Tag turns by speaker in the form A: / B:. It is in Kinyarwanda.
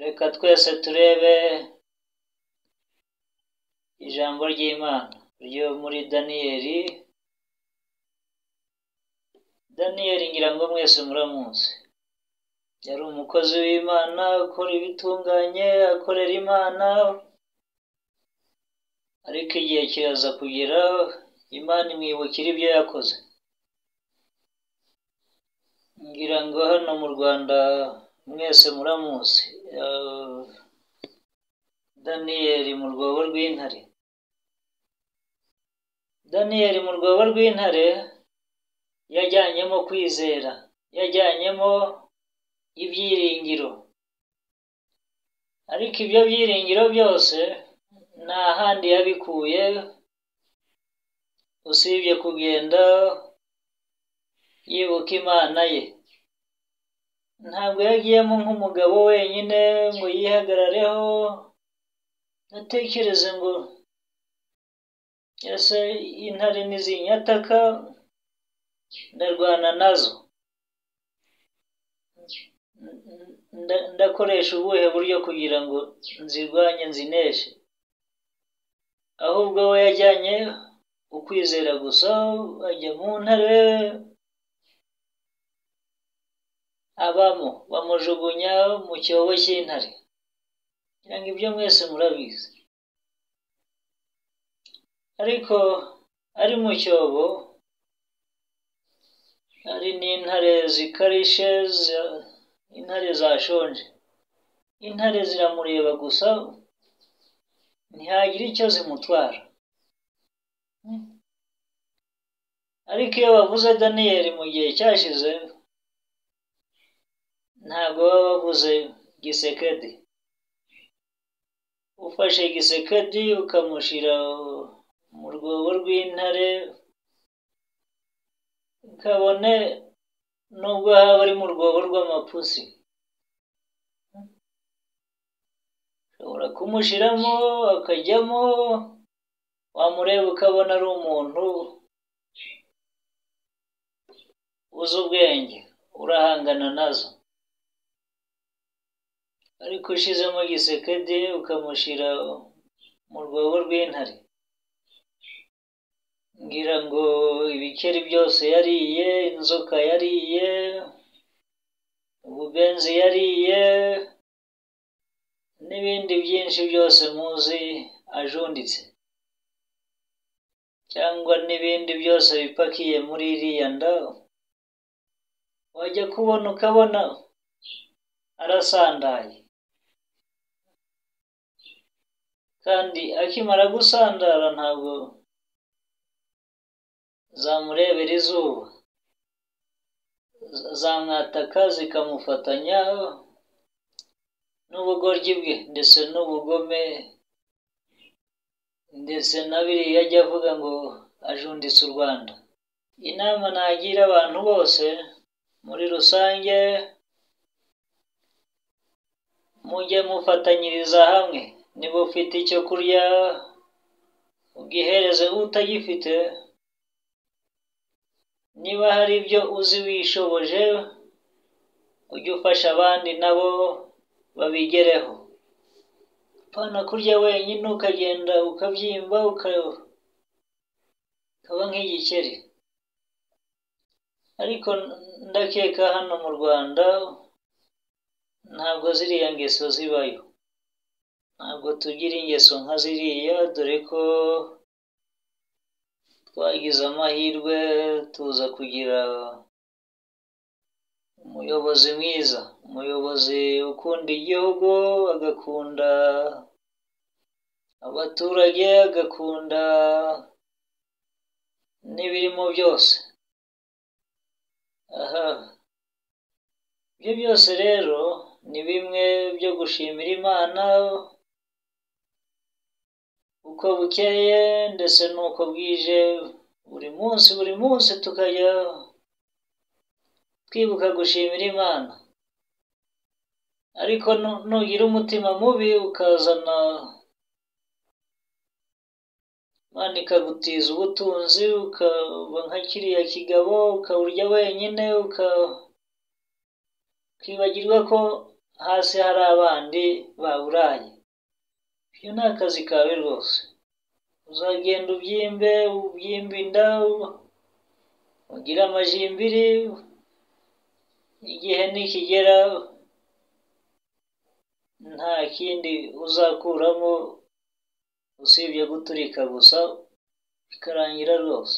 A: Reka twese turebe ijambo ry'Imana ryo muri Daniyeli. Daniyeli ngira ngo mwese muramuzi. Yari umukozi w'Imana, akora ibitunganye, akorera Imana, ariko igihe kiraza kugera Imana imwibukira ibyo yakoze. Ngira ngo hano mu Rwanda mwese muramuzi. Daniyeli mu rwobo rw'intare. Daniyeli mu rwobo rw'intare yajyanyemo kwizera, yajyanyemo ibyiringiro, ariko ibyo byiringiro byose nta handi yabikuye usibye kugenda yibuka Imana ye. Ntabwo yagiyemo nk'umugabo wenyine ngo yihagarareho atekereze ngo ese intare nizinyataka ndarwana nazo, ndakoresha ubuhe buryo kugira ngo nzirwanye nzineshe. Ahubwo we yajyanye ukwizera gusa, ajya mu ntare abamo, bamujugunya mu cyobo cy'intare. Ngira ngo ibyo mwese murabizi. Ariko ari mu cyobo hari n'intare zikarishe, intare zashonje. Intare ziramureba gusa ntihagire icyo zimutwara. Ariko iyo bavuze Daniyeli mu gihe cyashize, ntabwo baba bavuze Gisekedi. Ufashe Gisekedi ukamushyira mu rwobo rw'intare, kabone nubwo haba ari mu rwobo rw'amapusi, ushobora kumushyiramo akajyamo, wamureba ukabona ari umuntu uzi ubwenge, urahangana nazo. Ariko ushizemo Gisekedi ukamushyira mu rwobo rw'intare, ngira ngo ibikeri byose yariye, inzoka yariye, ububenzi yariye, n'ibindi byinshi byose muzi ajunditse, cyangwa n'ibindi byose bipakiye muri iriya nda, wajya kubona ukabona arasandaye. Kandi akimara gusandara ntabwo zamurebera izuba, zamwataka zikamufatanya n'ubugoryi bwe ndetse n'ubugome, ndetse na biriya ajya avuga ngo ajunditse u Rwanda. Inama nagira abantu bose muri rusange, mujye mufatanyiriza hamwe. Niba ufite icyo kurya ugihereze utagifite, niba hari ibyo uzi wishoboje ujye ufasha abandi nabo babigereho. Apana kurya wenyine ukagenda ukabyimba ukaba nk'igikeri. Ariko ndakeka hano mu Rwanda ntabwo ziriya ngeso zibayo. Ntabwo tugira ingeso nka ziriya, dore ko twagize amahirwe tuza kugira umuyobozi mwiza, umuyobozi ukunda igihugu, agakunda abaturage, agakunda n'ibirimo byose. Ibyo byose rero ni bimwe byo gushimira Imana uko bukeye ndetse n'uko bwije, buri munsi tukajya twibuka gushimira Imana. Ariko nugira umutima mubi ukazana, Imana ikagutiza ubutunzi, ukaba nka kiriya kigabo, ukawurya wenyine, ukibagirwa ko hasi hari abandi baburaye. Ibyo ni akazi kawe rwose. Uzagenda ubyimbe inda, ugire amajimbiri, igihe nikigera nta kindi uzakuramo usibye guturika gusa, bikarangira rwose.